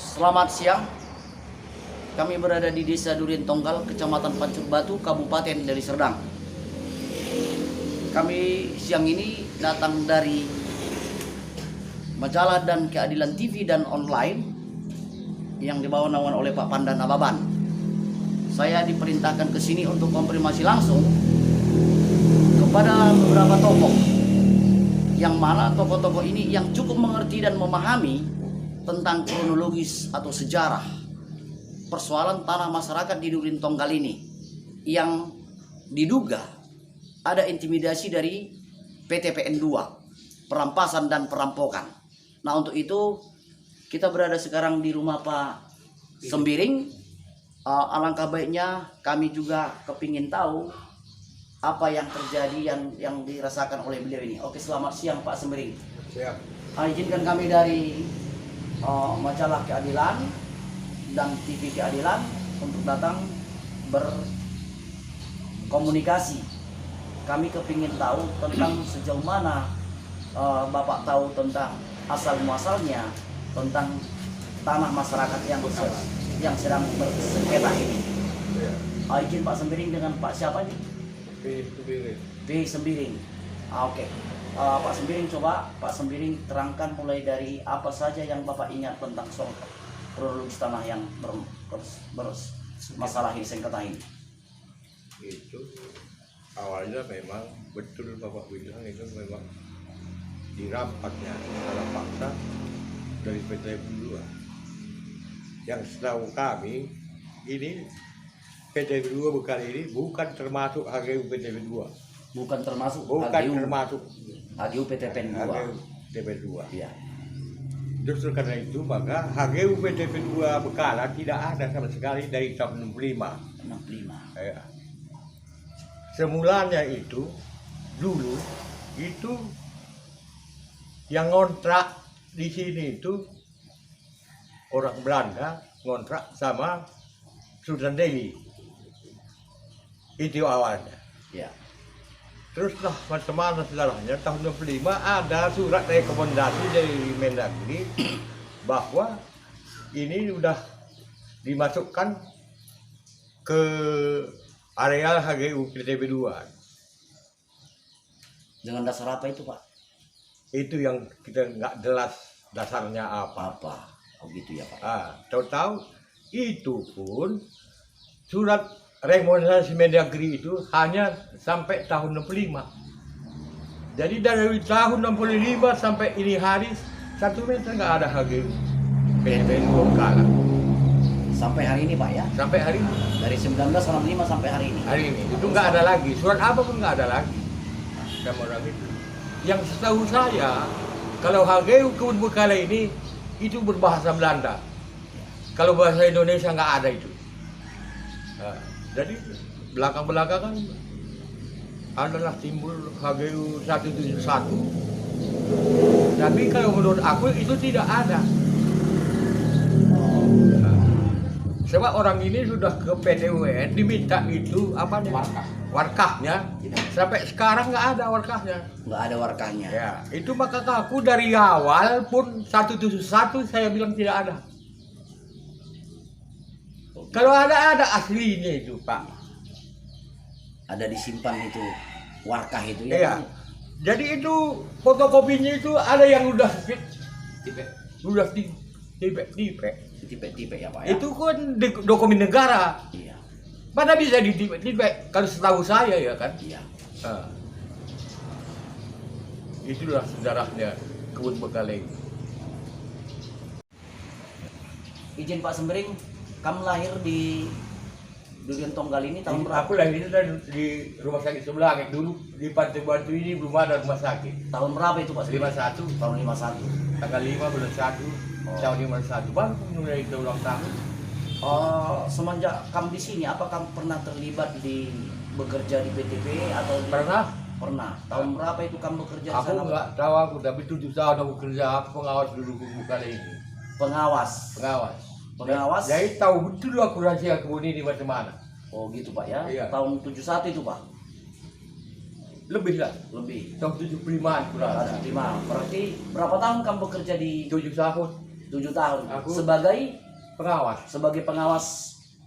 Selamat siang. Kami berada di Desa Durian Tonggal, Kecamatan Pancur Batu, Kabupaten Deli Serdang. Kami siang ini datang dari Majalah dan Keadilan TV dan online yang dibawa naungan oleh Pak Pandan Ababan. Saya diperintahkan ke sini untuk konfirmasi langsung kepada beberapa tokoh, yang mana tokoh-tokoh ini yang cukup mengerti dan memahami tentang kronologis atau sejarah persoalan tanah masyarakat di Durian Tonggal ini, yang diduga ada intimidasi dari PTPN 2, perampasan dan perampokan. Nah, untuk itu kita berada sekarang di rumah Pak Sembiring. Alangkah baiknya kami juga kepingin tahu apa yang terjadi yang dirasakan oleh beliau ini. Oke, selamat siang Pak Sembiring. Siap. Izinkan kami dari Majalah Keadilan dan TV Keadilan untuk datang berkomunikasi. Kami kepingin tahu tentang sejauh mana Bapak tahu tentang asal muasalnya tentang tanah masyarakat yang sedang bersengketa ini. Izin Pak Sembiring dengan Pak siapa nih? P. Sembiring. Oke. Pak Sembiring, coba Pak Sembiring terangkan mulai dari apa saja yang Bapak ingat tentang soal kronologis tanah yang bermasalah ini, sengketa ini. Itu awalnya memang betul Bapak bilang, itu memang dirampaknya secara paksa dari PT 2. Yang setahu kami ini PT 2 bukan ini bukan termasuk HGU PT 2. Bukan termasuk HGU PTPN 2. HGU PTPN 2. Iya. Justru karena itu maka HGU PTPN 2 Bekalan tidak ada sama sekali dari tahun 65. 65. Ya. Semulanya itu dulu itu yang ngontrak di sini itu orang Belanda ngontrak sama Sultan Delhi. Itu awalnya. Ya. Teruslah macam-mana sejarahnya, tahun 65 ada surat rekomendasi dari Mendagri bahwa ini sudah dimasukkan ke areal HGU PTB 2. Dengan dasar apa itu, Pak? Itu yang kita nggak jelas dasarnya apa. Oh gitu ya, Pak. Tahu-tahu itu pun surat rekomendasi Mendagri itu hanya sampai tahun 65. Jadi dari tahun 65 sampai ini hari 1 meter nggak ada HGU PTPN 2 Bekalan. Sampai hari ini, Pak ya? Sampai hari ini. Dari 1965 sampai hari ini. Hari ini itu nggak ada lagi. Surat apa pun nggak ada lagi sama orang itu. Yang setahu saya kalau HGU Kebun Bekalan ini itu berbahasa Belanda. Kalau bahasa Indonesia nggak ada itu. Jadi belakang-belakangan adalah timbul HGU 171. Tapi kalau menurut aku itu tidak ada. Sebab orang ini sudah ke PT UN diminta itu apa nih? Warkahnya. Sampai sekarang nggak ada warkahnya. Nggak ada warkahnya. Ya, itu maka aku dari awal pun 171 saya bilang tidak ada. Kalau ada aslinya itu, Pak. Ada disimpan itu warkah itu ya. Iya. Jadi itu fotokopinya itu ada yang udah tipe ya, Pak ya. Itu kan dokumen negara. Iya. Mana bisa ditipe kalau setahu saya ya kan. Iya. Itulah sejarahnya Kebun Bekalan. Izin Pak Sembiring, kamu lahir di Durian Tonggal ini tahun berapa? Aku lahir di rumah sakit sebelah. Dulu di Pantai Batu ini belum ada rumah sakit. Tahun berapa itu, Pak? 51. Tahun 51. Tanggal 5 bulan 1 tahun 51 baru mulai itu ulang tahun. Semenjak kamu di sini, apa kamu pernah terlibat di bekerja di PTP atau Pernah? Pernah. Tahun berapa itu kamu bekerja di Aku sana? nggak tahu, aku tapi 7 tahun aku kerja pengawas dulu Bekalan ini. Pengawas. Pengawas. Jadi tahu betul aku rahasia kebun ini macam mana. Oh gitu, Pak ya. Iya. Tahun 71 itu, Pak. Lebih lah. Lebih. Tahun 75-an kurang. 5. Berarti berapa tahun kamu bekerja di 7 tahun. 7 tahun. Aku Sebagai pengawas. pengawas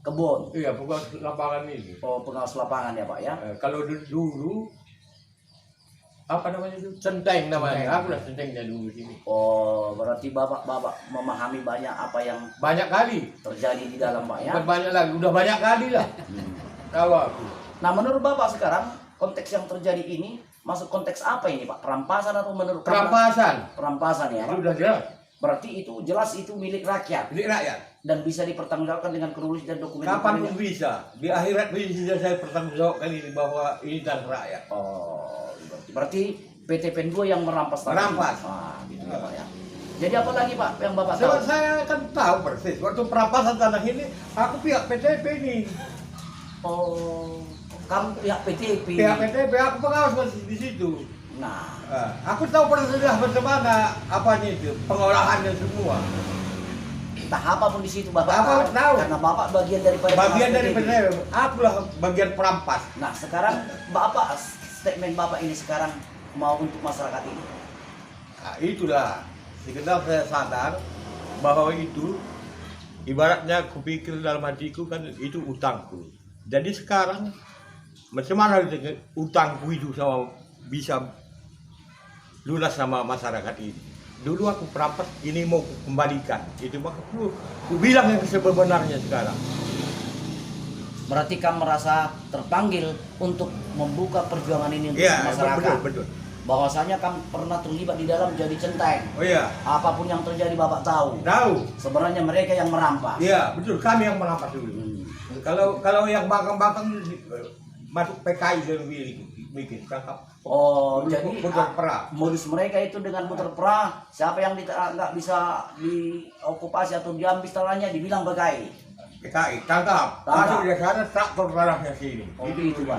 kebun. Iya, pengawas lapangan ini. Oh, pengawas lapangan ya Pak ya. Kalau dulu apa namanya itu? Centeng namanya. Centeng. Aku lah centengnya dulu di sini. Oh, berarti Bapak memahami banyak apa yang Banyak kali. terjadi di dalam Pak ya. Bukan banyak lagi, udah banyak kali lah. Tahu aku. Nah, menurut Bapak sekarang konteks yang terjadi ini masuk konteks apa ini Pak? Perampasan atau menurut Perampasan. Perampasan ya Pak? Itu udah jelas. Berarti itu jelas itu milik rakyat Milik rakyat. dan bisa dipertanggungjawabkan dengan kronologis dan dokumen. Kapan pun bisa. Di akhirat bisa saya pertanggungjawabkan ini bahwa ini tanah rakyat. Oh, berarti PT Pen 2 yang merampas tanah. Merampas. Ah, gitu ya Pak ya. Jadi apa lagi Pak yang Bapak tahu? Sebab saya kan tahu persis. Waktu perampasan tanah ini, aku pihak PTP ini. Oh, kamu pihak PTP. Pihak PTP, aku pengawas masih di situ. Nah, Aku tahu persis bagaimana apanya itu, pengolahannya semua. tahap apapun di situ Bapak Bapak tahu. karena Bapak bagian daripada Bagian pengawas dari PTP. PTP, akulah bagian perampas. Nah, sekarang Bapak statement Bapak ini sekarang mau untuk masyarakat ini. Nah, itulah, sekedar saya sadar bahwa itu ibaratnya kupikir dalam hatiku kan itu utangku. Jadi sekarang macam mana utangku itu sama bisa lunas sama masyarakat ini. Dulu aku perampas, ini mau kembalikan. Itu maka aku bilang yang sebenarnya sekarang. Berarti kamu merasa terpanggil untuk membuka perjuangan ini untuk Iya, masyarakat. betul. Bahwasanya kamu pernah terlibat di dalam jadi centeng. Oh iya, Apapun yang terjadi Bapak tahu. tahu. Sebenarnya mereka yang merampas. Iya, betul. Kami yang merampas dulu. Kalau yang bakang-bakang masuk PKI dan bikin tangkap. Oh, Dulu jadi putar perah. modus mereka itu dengan putar perah. Siapa yang nggak bisa diokupasi atau diambil tanahnya dibilang PKI. PKI tangkap. Masuk di sana traktor tanahnya sini. Oh, itu Pak.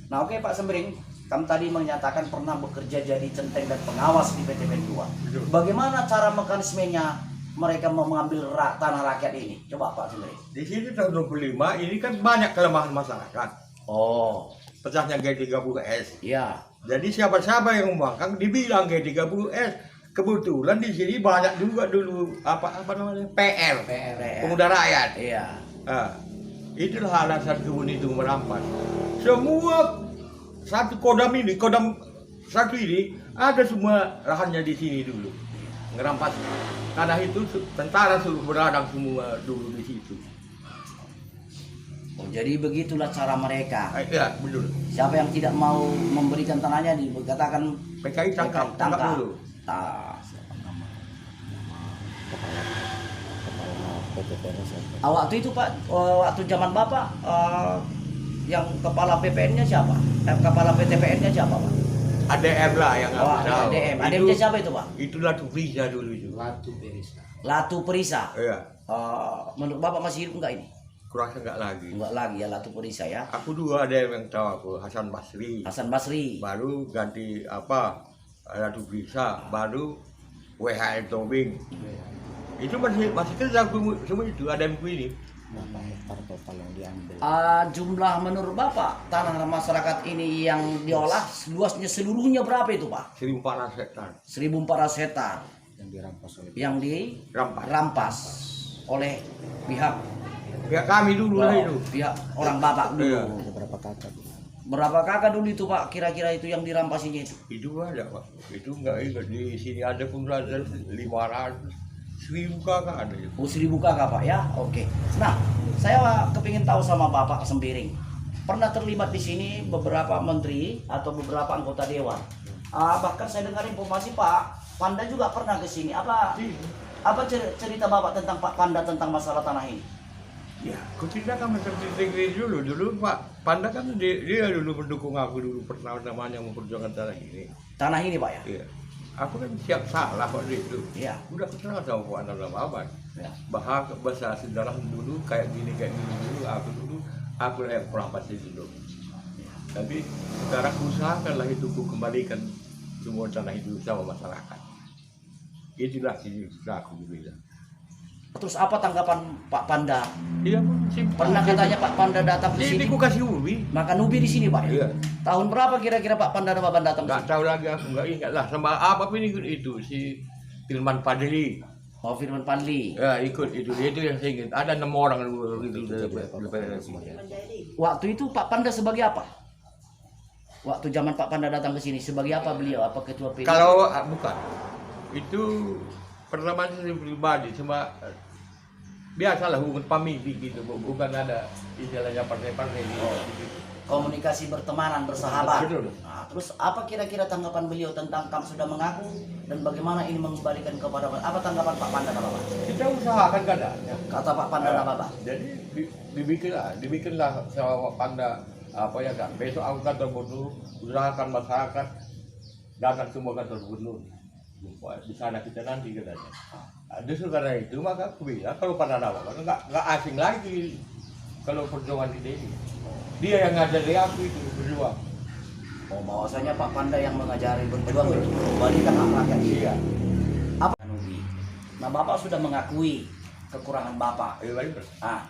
Nah, oke Pak Sembering, kamu tadi menyatakan pernah bekerja jadi centeng dan pengawas di PT Pen 2. Betul. Bagaimana cara mekanismenya mereka mau mengambil tanah rakyat ini? Coba Pak Sembering. Di sini tahun 25 ini kan banyak kelemahan masyarakat. Oh, Pecahnya G30S. iya. Jadi siapa-siapa yang membangkang dibilang G30S. Kebetulan di sini banyak juga dulu apa namanya PR, PR. Pemuda Rakyat. Iya. Nah, itulah alasan kebun itu merampas. Semua satu kodam satu ini ada semua lahannya di sini dulu. Ngerampas tanah itu tentara suruh beradang semua dulu di situ. Oh, jadi begitulah cara mereka. Ya, betul. Siapa yang tidak mau memberikan tanahnya dikatakan PKI tangkap dulu. Waktu itu Pak, waktu zaman Bapak, yang kepala PPN-nya siapa? Kepala PTPN-nya siapa Pak? ADM lah yang Oh, aku tahu. ADM. ADM-nya siapa itu Pak? Itulah Tuprisa dulu itu. Latu Perisa. Iya. Menurut Bapak masih hidup enggak ini? Kurasa enggak lagi. Enggak lagi ya Latu Perisa ya. Aku dua ada yang tahu aku, Hasan Basri. Hasan Basri. Baru ganti apa? Ratu Bisa, baru WHM Tobing. Itu masih kerja semua itu ada yang ini. Jumlah menurut Bapak tanah masyarakat ini yang diolah luasnya seluruhnya berapa itu Pak? 1.400 hektar. 1.400 hektar yang dirampas oleh pihak Kami dulu lah itu. pihak orang Bapak dulu. Iya. Berapa kakak dulu itu Pak kira-kira itu yang dirampasinya itu? Itu ada Pak. Itu enggak di sini ada pun ada 500. 1.000 kakak ada itu. Oh, 1.000 kakak Pak ya? Oke. Nah, saya kepingin tahu sama Bapak Sembiring. Pernah terlibat di sini beberapa menteri atau beberapa anggota dewan. Bahkan saya dengar informasi Pak Panda juga pernah ke sini. Apa cerita Bapak tentang Pak Panda tentang masalah tanah ini? Ya, aku ceritakan menteri dulu Pak Panda kan dia dulu mendukung aku dulu pertama namanya memperjuangkan tanah ini. Tanah ini Pak ya? Iya. Aku kan siap salah waktu itu. Iya. Udah kesal sama Pak Anda Baban. Ya. Bahasa sejarah dulu kayak gini dulu aku yang perampas itu dulu. Tapi sekarang usahakanlah itu ku kembalikan semua tanah itu sama masyarakat. Itulah sini aku bilang. Terus apa tanggapan Pak Panda? Iya, simpel. Pernah katanya Pak Panda datang ke Ini sini ku kasih ubi. makan ubi di sini Pak? Iya. Tahun berapa kira-kira Pak Panda dan Bapak datang ke Nggak sini? tahu lagi aku nggak ingat lah sama apa pun itu si Tilman Fadli. Oh, Firman Fadli. Ya, ikut itu yang saya ingat. Ada 6 orang itu. Waktu itu Pak Panda sebagai apa? Waktu zaman Pak Panda datang ke sini sebagai apa beliau? Apa ketua PDIP? Kalau bukan, itu pertama saya pribadi cuma biasalah hubungan famili gitu, bukan ada istilahnya partai-partai di situ. Komunikasi bertemanan, bersahabat. Betul. Nah, terus apa kira-kira tanggapan beliau tentang kamu sudah mengaku dan bagaimana ini mengembalikan kepada apa tanggapan Pak Panda Bapak? Kita usahakan keadaannya. Kata Pak Panda Bapak. Jadi dibikinlah sama Pak Panda apa ya kan. Besok aku kantor gubernur, usahakan masyarakat datang semua kantor gubernur. Di sana kita nanti katanya. Nah, justru karena itu maka aku bilang kalau Panda Bapak nggak asing lagi kalau perjuangan ini. Dia yang ngajari aku itu berjuang. Oh, bahwasanya Pak Panda yang mengajari berjuang untuk kembalikan hak rakyat. Iya. Apa Nubi? Nah, Bapak sudah mengakui kekurangan Bapak. Ayo balik.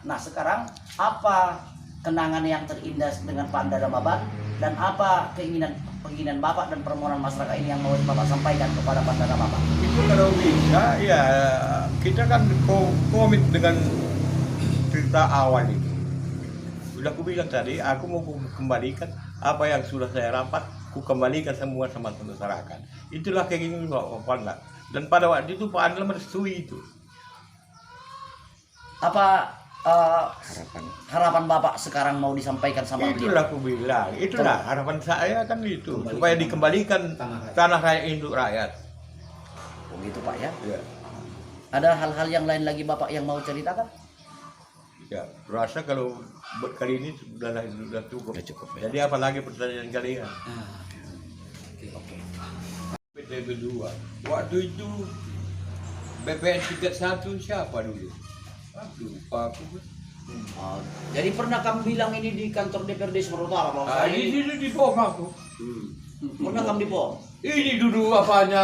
Nah, sekarang apa kenangan yang terindah dengan Panda dan Bapak dan apa keinginan Bapak dan permohonan masyarakat ini yang mau Bapak sampaikan kepada Panda dan Bapak? Itu kalau bisa ya kita kan komit dengan cerita awal itu. Sudah aku bilang tadi, aku mau kembalikan apa yang sudah saya rapat, aku kembalikan semua sama masyarakat. Itulah keinginan Pak Panda. Dan pada waktu itu Pak Andal merestui itu. Apa harapan Bapak sekarang mau disampaikan sama beliau? Itulah aku bilang, itulah harapan saya kan itu, supaya dikembalikan tanah rakyat induk rakyat. Begitu Pak ya. Ya. Ada hal-hal yang lain lagi Bapak yang mau ceritakan? Ya, rasa kalau buat kali ini sudah cukup. Jadi apalagi pertanyaan kalian? Oke. PTB 2. Waktu itu BPN tingkat 1 siapa dulu? Aduh, Pak aku. Jadi pernah kamu bilang ini di kantor DPRD Sumatera Utara bahwa Di sini di bom aku. pernah kamu di bom? Ini dulu apanya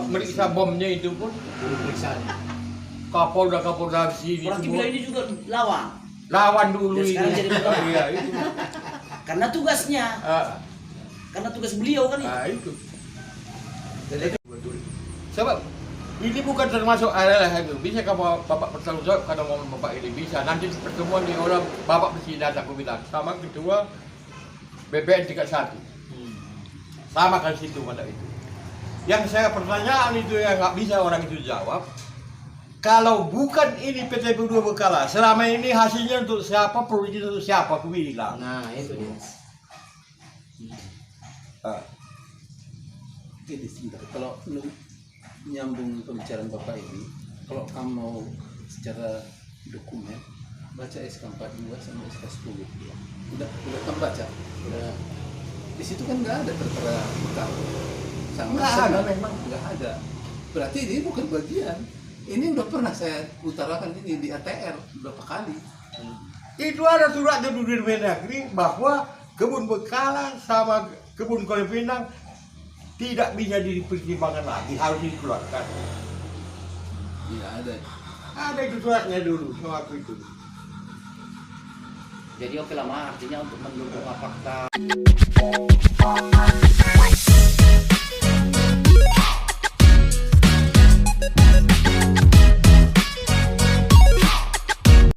meriksa bomnya itu pun. Kapolda sini. Berarti semua. bilang ini juga Lawan dulu Dan ini. sekarang jadi ketua. Iya, itu. karena tugasnya, karena tugas beliau kan. Itu. Jadi sebab ini bukan termasuk adalah itu. Bisa kalau Bapak bertanggung jawab kalau ngomong Bapak ini bisa. Nanti pertemuan di orang Bapak mesti datang aku bilang sama ketua BPN tingkat 1. Sama kan situ pada itu. Yang saya pertanyaan itu yang nggak bisa orang itu jawab. Kalau bukan ini PTB 2 Bekala, selama ini hasilnya untuk siapa, proyek untuk siapa, aku bilang. Nah, itu dia. Jadi sebentar, kalau nyambung pembicaraan Bapak ini, kalau kamu mau secara dokumen, baca SK42 sama SK10. Udah kamu baca? Udah. Di situ kan nggak ada tertera Bekal. Nggak ada, memang. Nggak ada. Berarti ini bukan bagian. Ini udah pernah saya utarakan ini di ATR berapa kali. Itu ada surat dari Mendagri bahwa kebun Bekalan sama kebun Kuala Pinang tidak bisa dipertimbangkan lagi, harus dikeluarkan. Iya ada. Ada itu suratnya dulu, sama aku itu. Jadi oke lah Ma, artinya untuk mendukung fakta